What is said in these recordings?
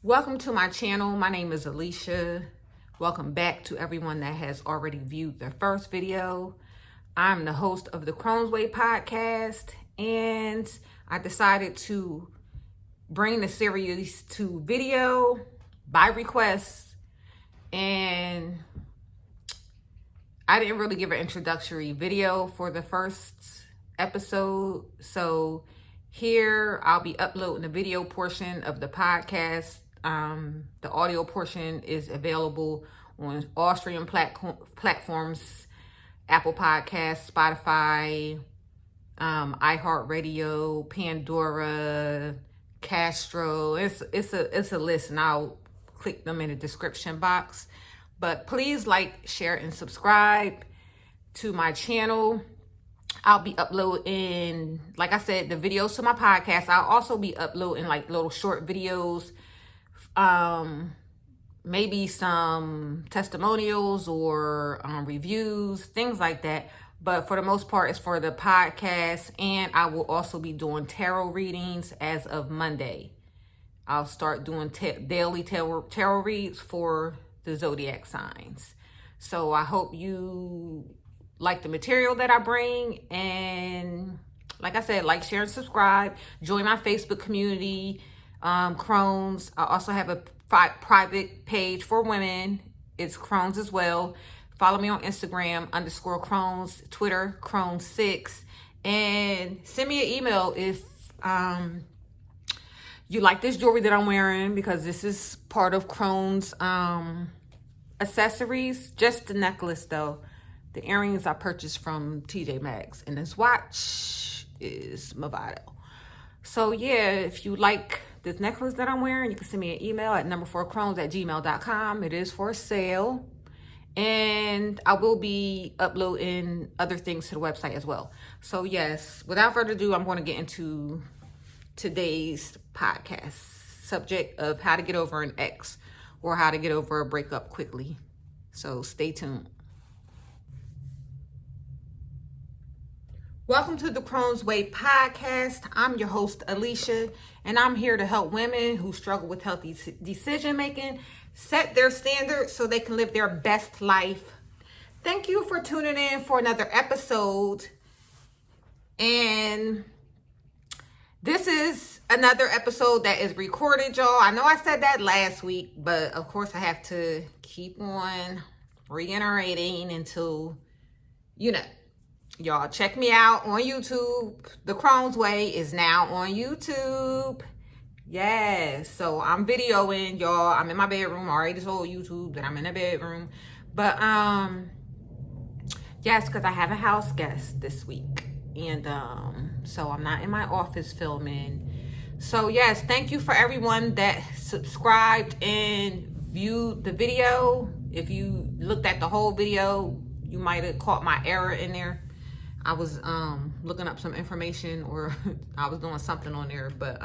Welcome to my channel. My name is Alicia. Welcome back to everyone that has already viewed the first video. I'm the host of the Crohn's Way podcast, and I decided to bring the series to video by request. And I didn't really give an introductory video for the first episode, so here I'll be uploading the video portion of the podcast. The audio portion is available on all streaming platforms: Apple Podcasts, Spotify, iHeartRadio, Pandora, Castro. It's a list, and I'll click them in the description box. But please like, share, and subscribe to my channel. I'll be uploading, like I said, the videos to my podcast. I'll also be uploading like little short videos, maybe some testimonials or reviews, things like that. But for the most part, it's for the podcast. And I will also be doing tarot readings as of Monday. I'll start doing daily tarot reads for the zodiac signs. So I hope you like the material that I bring, and like I said, like, share, and subscribe. Join my Facebook community, Crohn's. I also have a private page for women. It's Crohn's as well. Follow me on Instagram _Crohn's, Twitter Crohn's6, and send me an email if you like this jewelry that I'm wearing, because this is part of Crohn's accessories. Just the necklace though. The earrings I purchased from TJ Maxx, and this watch is Movado. So yeah, if you like this necklace that I'm wearing, you can send me an email at number4crohns@gmail.com. It is for sale. And I will be uploading other things to the website as well. So yes, without further ado, I'm going to get into today's podcast subject of how to get over an ex, or how to get over a breakup quickly. So stay tuned. Welcome to the Crohn's Way podcast. I'm your host, Alicia, and I'm here to help women who struggle with healthy decision making set their standards so they can live their best life. Thank you for tuning in for another episode. And this is another episode that is recorded, y'all. I know I said that last week, but of course I have to keep on reiterating until, y'all check me out on YouTube. The Crohn's Way is now on YouTube. Yes, so I'm videoing, y'all. I'm in my bedroom. I already told YouTube that I'm in a bedroom. But yes, because I have a house guest this week. And so I'm not in my office filming. So yes, thank you for everyone that subscribed and viewed the video. If you looked at the whole video, you might have caught my error in there. I was looking up some information, or I was doing something on there. But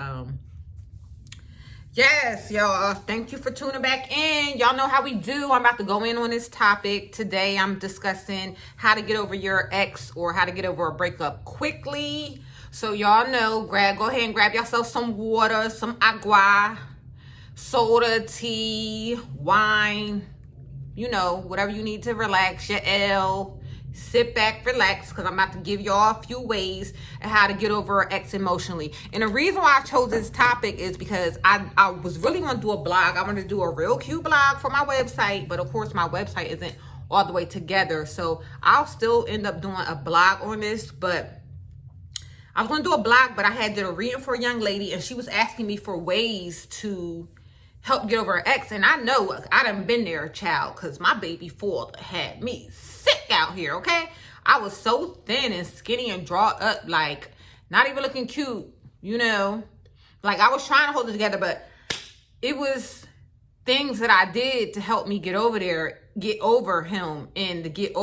yes, y'all, thank you for tuning back in. Y'all know how we do. I'm about to go in on this topic. Today I'm discussing how to get over your ex, or how to get over a breakup quickly. So y'all know, go ahead and grab yourself some water, some agua, soda, tea, wine, whatever you need to relax, your ale. Sit back, relax, because I'm about to give y'all a few ways of how to get over an ex emotionally. And the reason why I chose this topic is because I was really going to do a blog. I wanted to do a real cute blog for my website, but of course my website isn't all the way together. So I'll still end up doing a blog on this, but I was going to do a blog, but I had did a reading for a young lady, and she was asking me for ways to help get over her ex. And I know I done been there, child, because my baby father had me sick out here, okay? I was so thin and skinny and drawn up, like not even looking cute, like I was trying to hold it together, but it was things that I did to help me get over him, and to get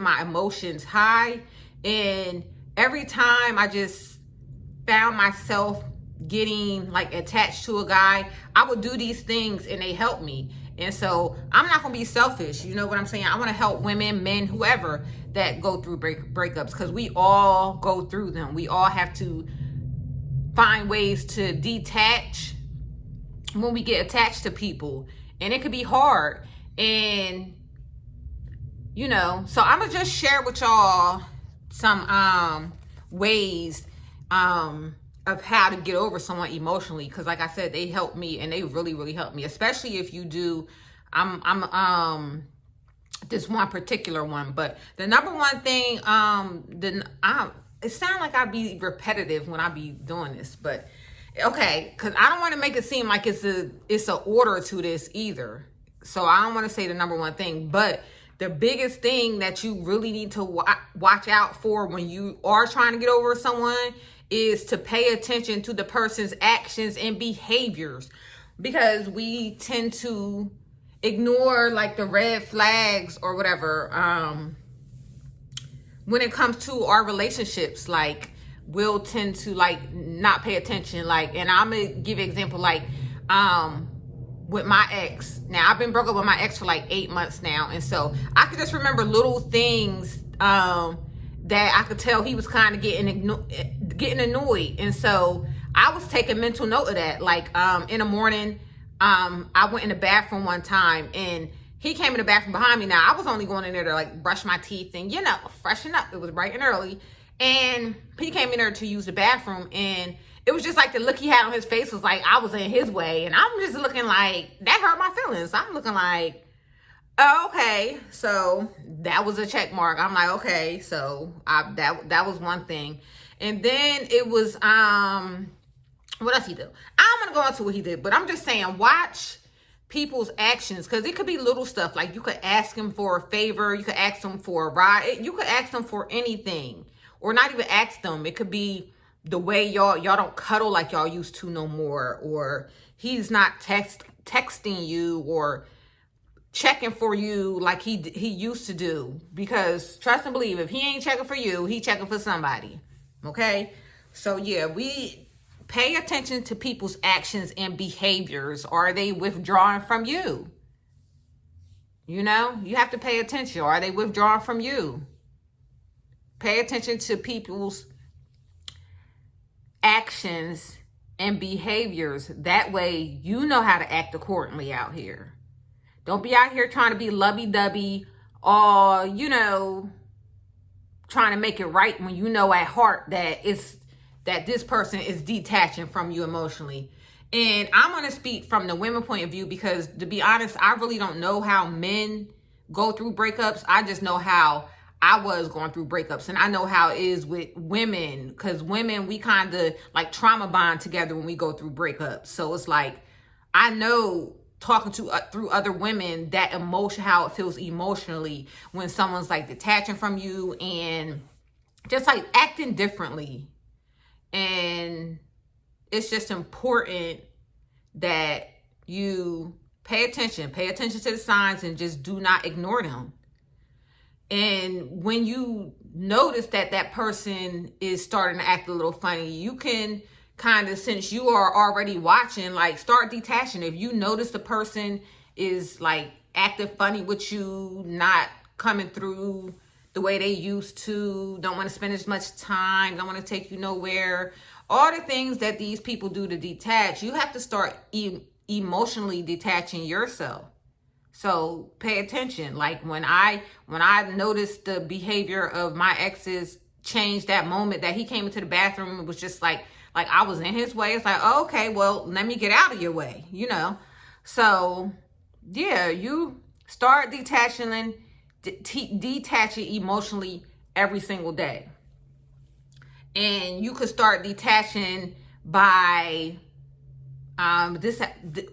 my emotions high. And every time I just found myself getting like attached to a guy, I would do these things and they helped me. And so I'm not gonna be selfish, you know what I'm saying? I want to help women, men, whoever that go through breakups, because we all go through them. We all have to find ways to detach when we get attached to people, and it could be hard. And you know, so I'm gonna just share with y'all some ways of how to get over someone emotionally, because like I said, they help me, and they really help me, especially if you do. I'm this one particular one, but the number one thing, it sounds like I be repetitive when I be doing this, but okay, because I don't want to make it seem like it's a order to this either. So I don't want to say the number one thing, but the biggest thing that you really need to watch out for when you are trying to get over someone is to pay attention to the person's actions and behaviors, because we tend to ignore like the red flags or whatever when it comes to our relationships. Like, we'll tend to like not pay attention. Like, and I'm gonna give an example, like with my ex. Now, I've been broke up with my ex for like 8 months now, and so I could just remember little things that I could tell he was kind of getting annoyed. And so I was taking mental note of that. Like in the morning, I went in the bathroom one time, and he came in the bathroom behind me. Now, I was only going in there to like brush my teeth and, you know, freshen up. It was bright and early. And he came in there to use the bathroom, and it was just like the look he had on his face was like I was in his way. And I'm just looking like, that hurt my feelings. I'm looking like, oh, okay. So that was a check mark. I'm like, okay. So that was one thing. And then it was, what else he did? I'm going to go into what he did, but I'm just saying, watch people's actions, because it could be little stuff. Like, you could ask him for a favor. You could ask him for a ride. You could ask them for anything, or not even ask them. It could be the way y'all don't cuddle like y'all used to no more, or he's not texting you or checking for you like he used to do. Because trust and believe, if he ain't checking for you, he checking for somebody. Okay? So yeah, we pay attention to people's actions and behaviors. Are they withdrawing from you? You know, you have to pay attention. Are they withdrawing from you? Pay attention to people's actions and behaviors. That way you know how to act accordingly out here. Don't be out here trying to be lovey-dovey, or, you know, trying to make it right when you know at heart that this person is detaching from you emotionally. And I'm going to speak from the women point of view, because to be honest, I really don't know how men go through breakups. I just know how I was going through breakups, and I know how it is with women, because women, we kind of like trauma bond together when we go through breakups. So it's like, I know, talking to through other women, that emotion, how it feels emotionally when someone's like detaching from you and just like acting differently. And it's just important that you pay attention to the signs, and just do not ignore them. And when you notice that that person is starting to act a little funny, you can kind of, since you are already watching, like start detaching. If you notice the person is like acting funny with you, not coming through the way they used to, don't want to spend as much time, don't want to take you nowhere, all the things that these people do to detach, you have to start emotionally detaching yourself. So pay attention. Like when I noticed the behavior of my exes change that moment that he came into the bathroom, it was just like I was in his way. It's like, oh, okay, well, let me get out of your way, you know? So yeah, you start detaching emotionally every single day. And you could start detaching by,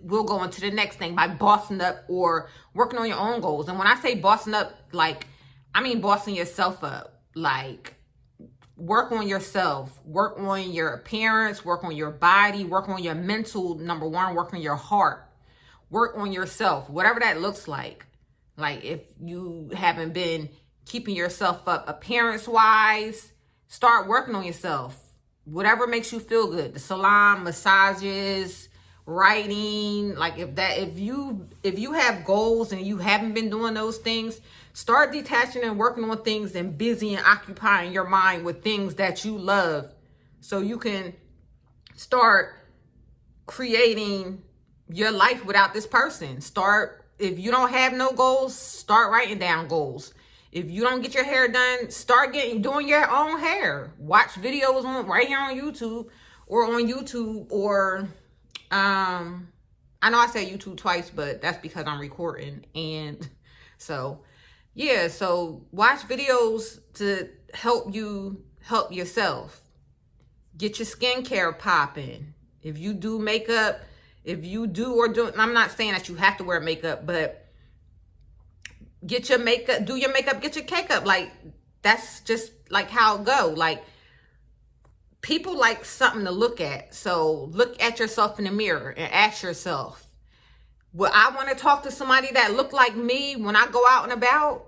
we'll go into the next thing, by bossing up or working on your own goals. And when I say bossing up, like, I mean bossing yourself up. Like, work on yourself, work on your appearance, work on your body, work on your mental, number one, work on your heart, work on yourself, whatever that looks like. Like, if you haven't been keeping yourself up appearance wise, start working on yourself. Whatever makes you feel good. The salon, massages, writing. Like, if you have goals and you haven't been doing those things, start detaching and working on things, and busy and occupying your mind with things that you love, so you can start creating your life without this person. If you don't have no goals, start writing down goals. If you don't get your hair done, start doing your own hair. Watch videos right here on YouTube or I know I said YouTube twice, but that's because I'm recording. And so, yeah, so watch videos to help you help yourself. Get your skincare popping. If you do makeup, I'm not saying that you have to wear makeup, but get your makeup, do your makeup, get your cake up. Like, that's just like how it go. Like, people like something to look at. So look at yourself in the mirror and ask yourself, would I want to talk to somebody that look like me when I go out and about?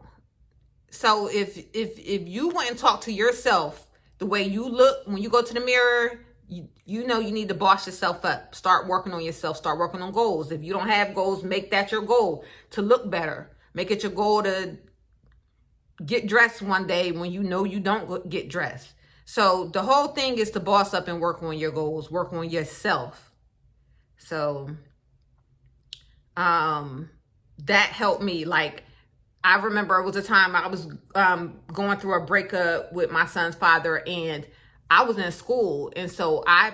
So if you went and talk to yourself the way you look when you go to the mirror, you know you need to boss yourself up. Start working on yourself. Start working on goals. If you don't have goals, make that your goal to look better. Make it your goal to get dressed one day when you know you don't get dressed. So the whole thing is to boss up and work on your goals, work on yourself. So that helped me. Like, I remember it was a time I was going through a breakup with my son's father, and I was in school, and so I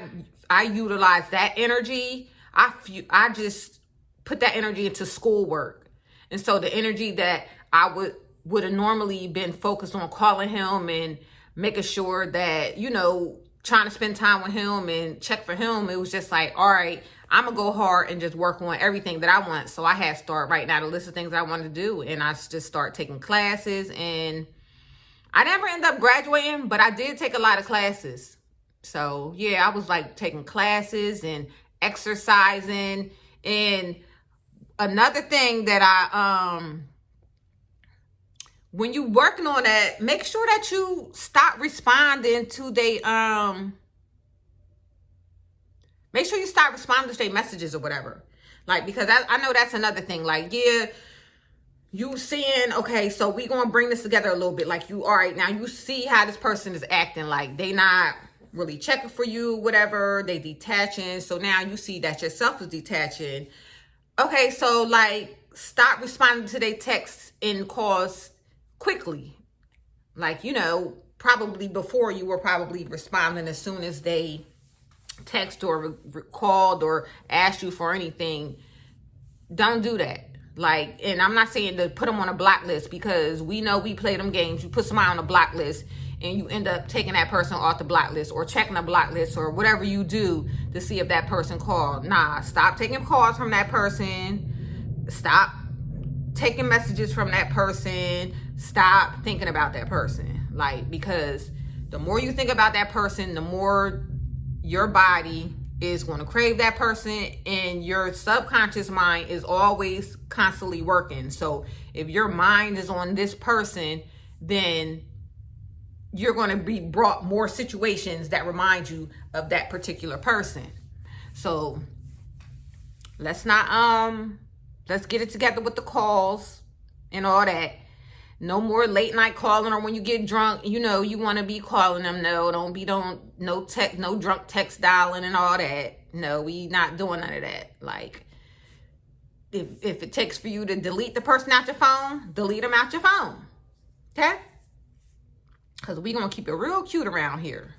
utilized that energy. I just put that energy into schoolwork, and so the energy that I would have normally been focused on calling him and making sure that, you know, trying to spend time with him and check for him, it was just like, all right, I'm gonna go hard and just work on everything that I want. So I had to start writing out a list of things that I wanted to do, and I just start taking classes, and I never ended up graduating, but I did take a lot of classes. So yeah, I was like taking classes and exercising. And another thing that when you working on that, make sure that you stop responding to make sure you stop responding to their messages or whatever. Like, because I know that's another thing. Like, yeah, you seeing, okay, so we gonna bring this together a little bit. Like, all right, now you see how this person is acting. Like, they not really checking for you, whatever, they detaching. So now you see that yourself is detaching. Okay, so like, stop responding to their texts and calls quickly. Like, you know, probably before you were probably responding as soon as they text or called or asked you for anything. Don't do that. Like, and I'm not saying to put them on a block list, because we know we play them games. You put somebody on a block list and you end up taking that person off the block list or checking the block list or whatever you do to see if that person called. Nah, stop taking calls from that person. Stop taking messages from that person. Stop thinking about that person. Like, because the more you think about that person, the more your body is going to crave that person, and your subconscious mind is always constantly working. So if your mind is on this person, then you're going to be brought more situations that remind you of that particular person. So let's get it together with the calls and all that. No more late night calling, or when you get drunk, you know, you want to be calling them. No, no drunk text dialing and all that. No, we not doing none of that. Like, if it takes for you to delete the person out your phone, delete them out your phone. Okay? Because we gonna keep it real cute around here.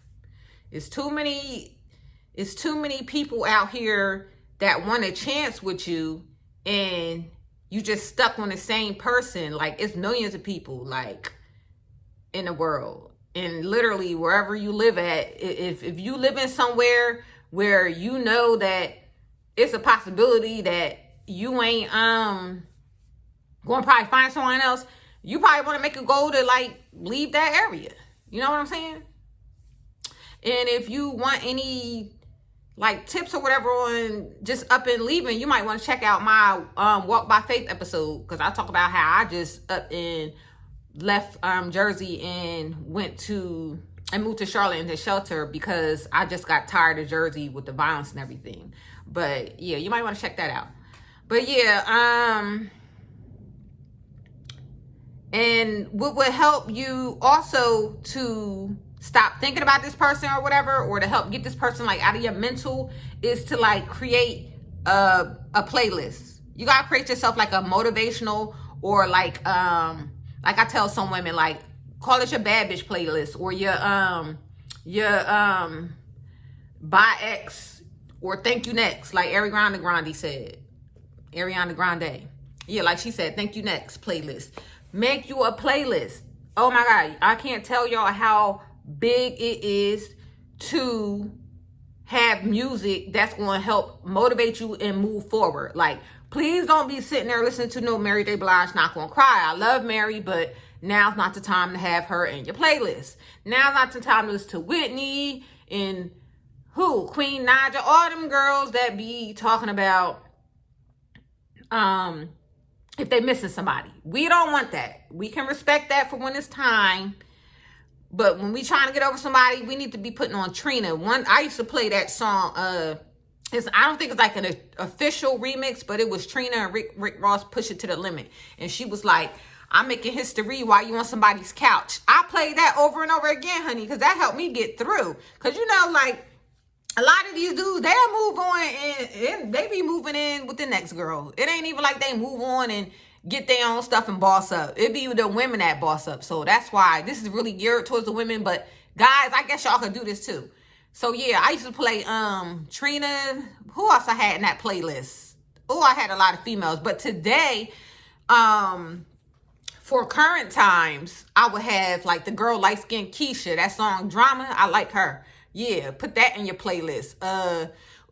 It's too many people out here that want a chance with you, and you just stuck on the same person. Like, it's millions of people, like, in the world. And literally, wherever you live at, if you live in somewhere where you know that it's a possibility that you ain't going to probably find someone else, you probably want to make a goal to, like, leave that area. You know what I'm saying? And if you want any, like, tips or whatever on just up and leaving, you might want to check out my Walk by Faith episode, because I talk about how I just up and left Jersey and moved to Charlotte in the shelter, because I just got tired of Jersey with the violence and everything. But yeah, you might want to check that out. But yeah, and what would help you also to stop thinking about this person or whatever, or to help get this person, like, out of your mental, is to, like, create a playlist. You gotta create yourself like a motivational, or like I tell some women, like, call it your bad bitch playlist, or your bye X, or thank you next, like Ariana Grande said. Ariana Grande. Yeah, like she said, thank you next playlist. Make you a playlist. Oh my God. I can't tell y'all how big it is to have music that's going to help motivate you and move forward. Like, please don't be sitting there listening to no Mary J. Blige, Not Gonna Cry. I love Mary, but now's not the time to have her in your playlist. Now's not the time to listen to Whitney and Queen Naja, all them girls that be talking about if they missing somebody. We don't want that. We can respect that for when it's time. But when we trying to get over somebody, we need to be putting on Trina. I used to play that song. I don't think it's like an official remix, but it was Trina and Rick Ross, Push It to the Limit. And she was like, I'm making history while you on somebody's couch. I played that over and over again, honey, because that helped me get through. Because, like, a lot of these dudes, they'll move on and they be moving in with the next girl. It ain't even like they move on and get their own stuff and boss up. It be the women that boss up. So that's why this is really geared towards the women. But guys, I guess y'all could do this too. So yeah, I used to play Trina. Who else I had in that playlist? Oh, I had a lot of females. But today, for current times, I would have like the girl light skinned Keisha. That song Drama, I like her. Yeah, put that in your playlist.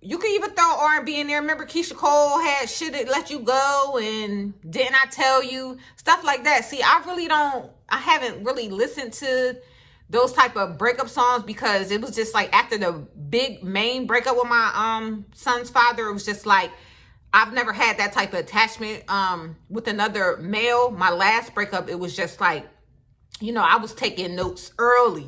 You can even throw R&B in there. Remember Keisha Cole had Should It Let You Go and Didn't I Tell You? Stuff like that. See, I haven't really listened to those type of breakup songs because it was just like after the big main breakup with my son's father, it was just like, I've never had that type of attachment with another male. My last breakup, it was just like, I was taking notes early,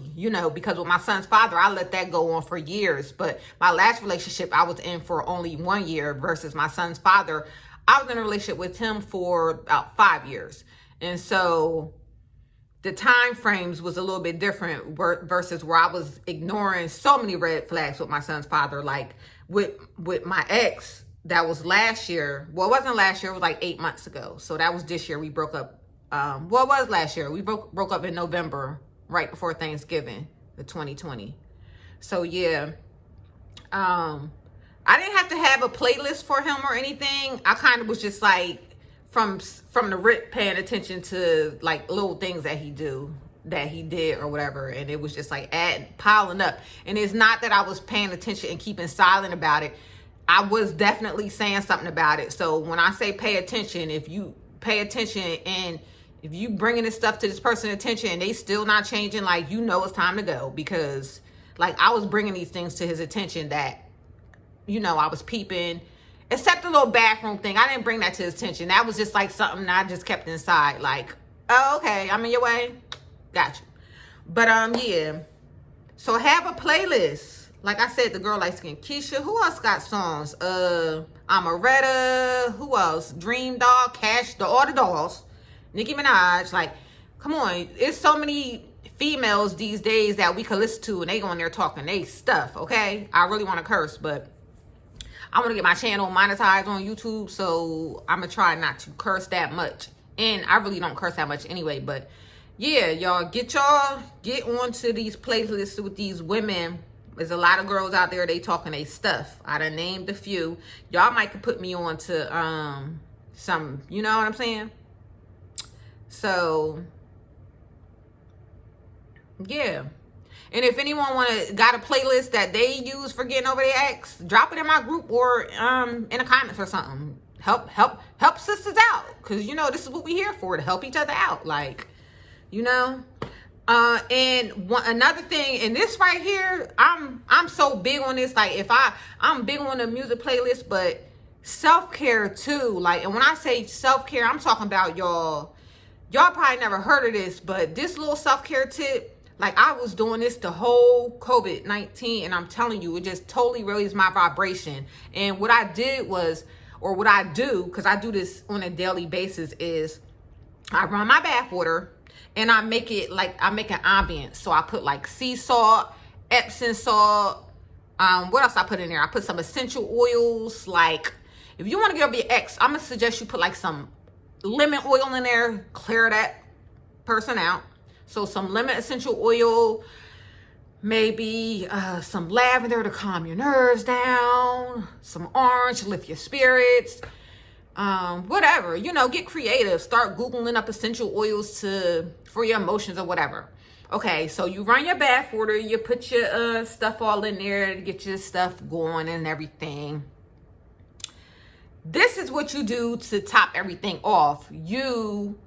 because with my son's father, I let that go on for years. But my last relationship, I was in for only 1 year versus my son's father. I was in a relationship with him for about 5 years. And so the time frames was a little bit different versus where I was ignoring so many red flags with my son's father. Like with my ex, that was last year. Well, it wasn't last year. It was like 8 months ago. So that was this year. We broke up. It was last year. We broke up in November, right before Thanksgiving, the 2020. So yeah, I didn't have to have a playlist for him or anything. I kind of was just like from the rip paying attention to like little things that he did or whatever, and it was just like piling up. And it's not that I was paying attention and keeping silent about it. I was definitely saying something about it. So when I say pay attention, if you pay attention and if you bringing this stuff to this person's attention and they still not changing, like, it's time to go. Because, like, I was bringing these things to his attention that, I was peeping. Except the little bathroom thing. I didn't bring that to his attention. That was just, like, something I just kept inside. Like, oh, okay, I'm in your way. Got you. But, yeah. So, have a playlist. Like I said, the girl light skin Keisha. Who else got songs? Amaretta. Who else? Dream Doll, Cash, all the dolls. Nicki Minaj. Like, come on. It's so many females these days that we could listen to and they go in there talking they stuff, okay? I really want to curse, but I want to get my channel monetized on YouTube, so I'm going to try not to curse that much. And I really don't curse that much anyway, but yeah, y'all, get onto these playlists with these women. There's a lot of girls out there, they talking they stuff. I done named a few. Y'all might could put me on to some, you know what I'm saying? So, yeah. And if anyone got a playlist that they use for getting over their ex, drop it in my group or in the comments or something. Help sisters out. Because, this is what we here for, to help each other out. Like, and another thing, and this right here, I'm so big on this. Like, I'm big on the music playlist, but self-care too. Like, and when I say self-care, I'm talking about y'all probably never heard of this, but this little self-care tip, like, I was doing this the whole COVID-19, and I'm telling you, it just totally raised my vibration. And what I did was, or what I do, because I do this on a daily basis, is I run my bath water and I make an ambience. So I put like sea salt, Epsom salt. What else I put in there? I put some essential oils, like, if you want to get over your ex, I'm going to suggest you put like some lemon oil in there, clear that person out. So some lemon essential oil, maybe some lavender to calm your nerves down, some orange to lift your spirits, whatever, get creative. Start Googling up essential oils for your emotions or whatever. Okay, so you run your bath water, you put your stuff all in there to get your stuff going and everything. This is what you do to top everything off. You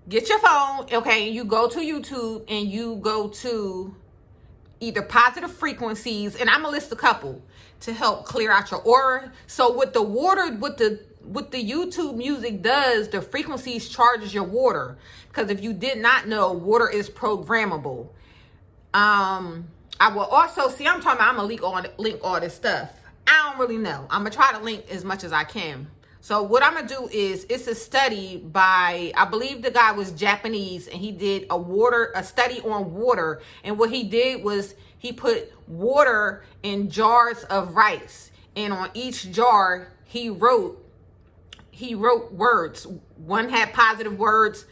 get your phone, okay, you go to YouTube and you go to either positive frequencies, and I'm gonna list a couple to help clear out your aura. So with the water, with the YouTube music does, the frequencies charges your water. Because if you did not know, water is programmable. I will also see, I'm talking about, I'm gonna link all this stuff. I don't really know. I'm gonna try to link as much as I can. So what I'm gonna do is, it's a study by, I believe the guy was Japanese, and he did a study on water. And what he did was he put water in jars of rice, and on each jar he wrote words. One had positive words.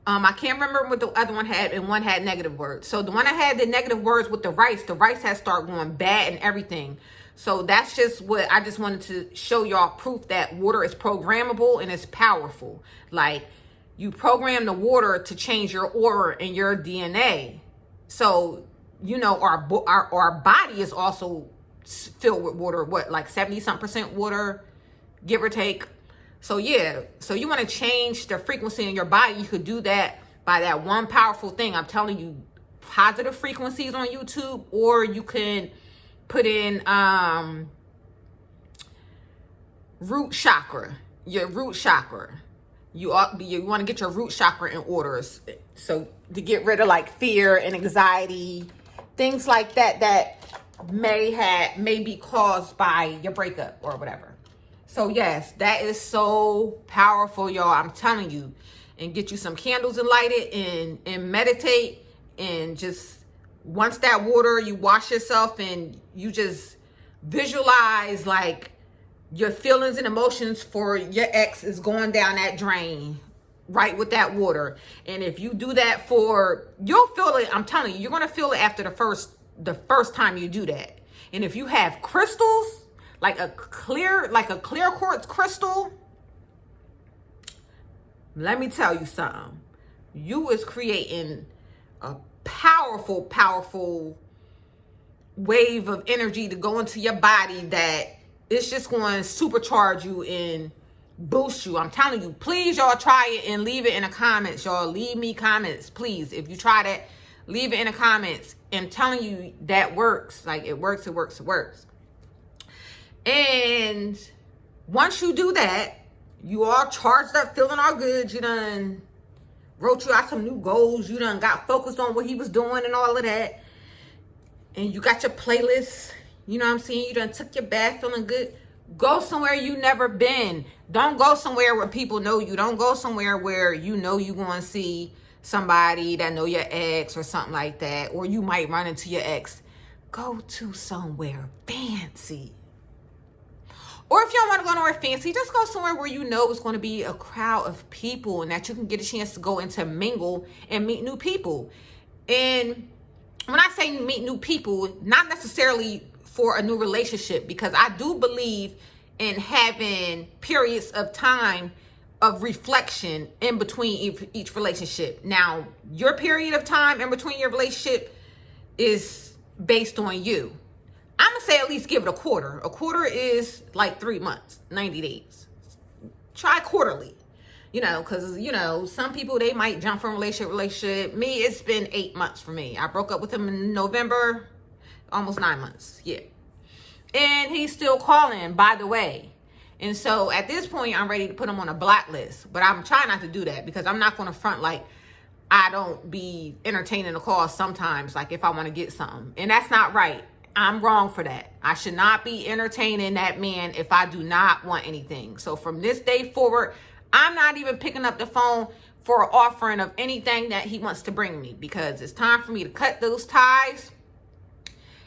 I can't remember what the other one had, and one had negative words. So the one that had the negative words with the rice had started going bad and everything. So that's just what I just wanted to show y'all, proof that water is programmable and it's powerful. Like, you program the water to change your aura and your DNA. So, our body is also filled with water, like 70-something% water, give or take. So yeah, so you want to change the frequency in your body. You could do that by that one powerful thing. I'm telling you, positive frequencies on YouTube, or you can put in root chakra, your root chakra. You want to get your root chakra in order. So to get rid of like fear and anxiety, things like that may be caused by your breakup or whatever. So yes, that is so powerful, y'all. I'm telling you. And get you some candles and light it and meditate, and just once that water, you wash yourself and you just visualize like your feelings and emotions for your ex is going down that drain right with that water. And if you do that you'll feel it. I'm telling you, you're going to feel it after the first time you do that. And if you have crystals, like a clear quartz crystal, let me tell you something. You is creating a powerful wave of energy to go into your body that it's just going to supercharge you and boost you. I'm telling you, please, y'all, try it and leave it in the comments. Y'all leave me comments, please. If you try that, leave it in the comments. I'm telling you, that works. Like, it works. And once you do that, you all charged up, feeling all good. You done wrote you out some new goals. You done got focused on what he was doing and all of that. And you got your playlist. You know what I'm saying? You done took your bath, feeling good. Go somewhere you never been. Don't go somewhere where people know you. Don't go somewhere where you know you going to see somebody that know your ex or something like that. Or you might run into your ex. Go to somewhere fancy. Or if you don't want to go nowhere fancy, just go somewhere where you know it's going to be a crowd of people and that you can get a chance to go into mingle and meet new people. And when I say meet new people, not necessarily for a new relationship, because I do believe in having periods of time of reflection in between each relationship. Now, your period of time in between your relationship is based on you. I'm going to say at least give it a quarter. A quarter is like 3 months, 90 days. Try quarterly, because, some people, they might jump from relationship. Me, it's been 8 months for me. I broke up with him in November, almost 9 months. Yeah. And he's still calling, by the way. And so at this point, I'm ready to put him on a blacklist. But I'm trying not to do that, because I'm not going to front like I don't be entertaining the calls sometimes, like if I want to get something. And that's not right. I'm wrong for that. I should not be entertaining that man if I do not want anything. So from this day forward, I'm not even picking up the phone for an offering of anything that he wants to bring me, because it's time for me to cut those ties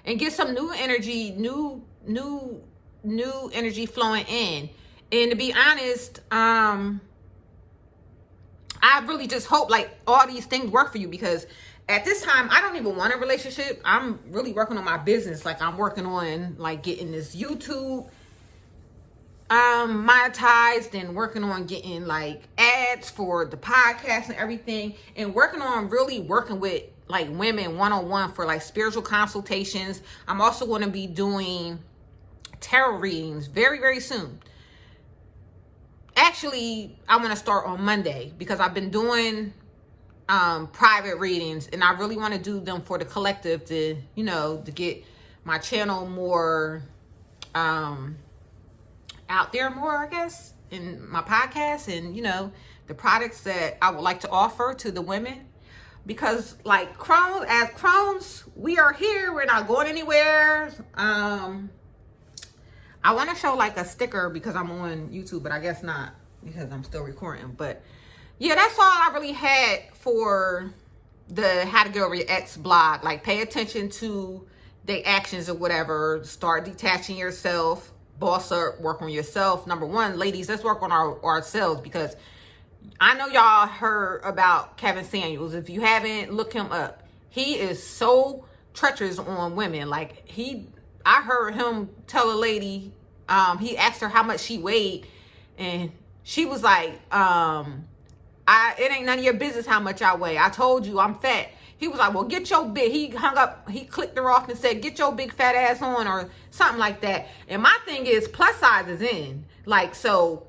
and get some new energy, new energy flowing in. And to be honest, I really just hope like all these things work for you, because at this time I don't even want a relationship. I'm really working on my business. Like I'm working on like getting this YouTube monetized, and working on getting like ads for the podcast and everything, and working on really working with like women one-on-one for like spiritual consultations. I'm also going to be doing tarot readings very, very soon. Actually, I want to start on Monday, because I've been doing private readings, and I really want to do them for the collective to, you know, to get my channel more out there more, I guess, in my podcast, and, you know, the products that I would like to offer to the women. Because like Crohn's, as Crohn's, we are here. We're not going anywhere. I want to show like a sticker because I'm on YouTube, but I guess not, because I'm still recording. But yeah, that's all I really had for the How to Get Over Your Ex blog. Like, pay attention to their actions or whatever. Start detaching yourself. Boss up, work on yourself. Number one, ladies, let's work on ourselves, because I know y'all heard about Kevin Samuels. If you haven't, look him up. He is so treacherous on women. Like, I heard him tell a lady, he asked her how much she weighed, and she was like, it ain't none of your business how much I weigh. I told you I'm fat. He was like, well, get your big, he hung up, he clicked her off and said, get your big fat ass on, or something like that. And my thing is, plus size is in. Like, so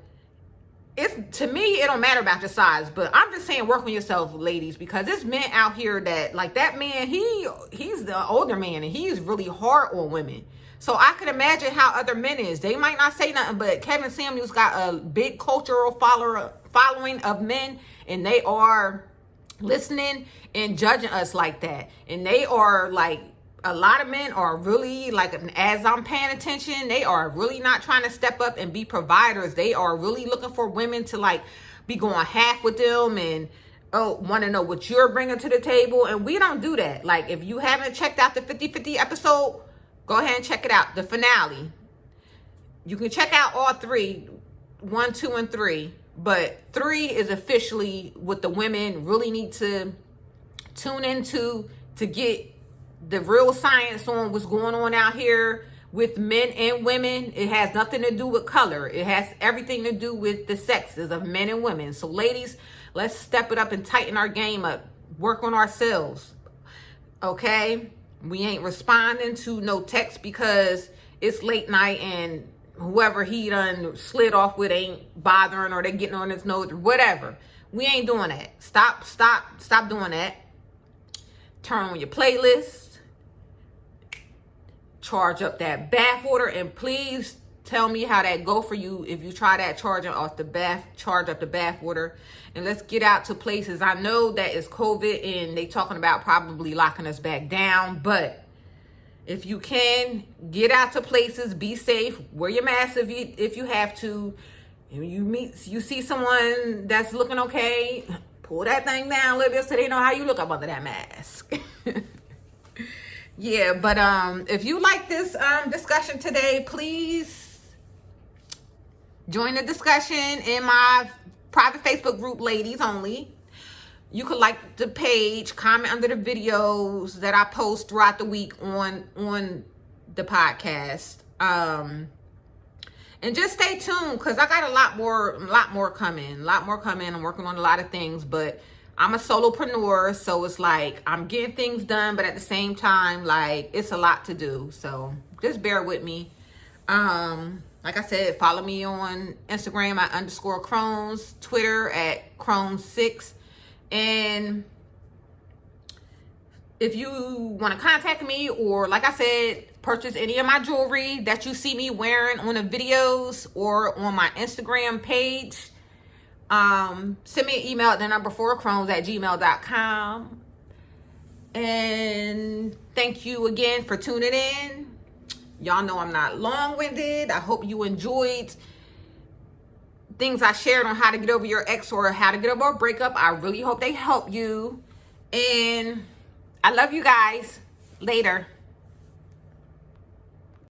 it's, to me, it don't matter about your size, but I'm just saying, work on yourself, ladies, because there's men out here that, like, that man, he's the older man, and he's really hard on women. So I could imagine how other men is. They might not say nothing, but Kevin Samuels got a big cultural following of men, and they are listening and judging us like that. And they are like, a lot of men are really like, as I'm paying attention, they are really not trying to step up and be providers. They are really looking for women to like be going half with them, and want to know what you're bringing to the table. And we don't do that. Like, if you haven't checked out the 50/50 episode, go ahead and check it out. The finale. You can check out all 3, 1, 2, and 3. But 3 is officially what the women really need to tune into to get the real science on what's going on out here with men and women. It has nothing to do with color. It has everything to do with the sexes of men and women. So ladies, let's step it up and tighten our game up. Work on ourselves. Okay? We ain't responding to no text because it's late night and whoever he done slid off with ain't bothering, or they getting on his nose or whatever. We ain't doing that. Stop doing that. Turn on your playlist. Charge up that bath water, and please tell me how that go for you if you try that charge up the bath water. And let's get out to places. I know that it's COVID and they talking about probably locking us back down, but if you can, get out to places, be safe, wear your mask if you have to. If you see someone that's looking okay, pull that thing down a little bit so they know how you look up under that mask. Yeah, but if you like this discussion today, please join the discussion in my private Facebook group, Ladies Only. You could like the page, comment under the videos that I post throughout the week on the podcast. And just stay tuned, because I got a lot more coming. I'm working on a lot of things, but I'm a solopreneur, so it's like I'm getting things done, but at the same time, like, it's a lot to do. So just bear with me. Like I said, follow me on Instagram at _Crohn's, Twitter at Crohn's6. And if you want to contact me, or like I said, purchase any of my jewelry that you see me wearing on the videos or on my Instagram page, send me an email at the number 4crohns@gmail.com. And thank you again for tuning in. Y'all know I'm not long-winded. I hope you enjoyed things I shared on how to get over your ex or how to get over a breakup. I really hope they help you. And I love you guys. Later.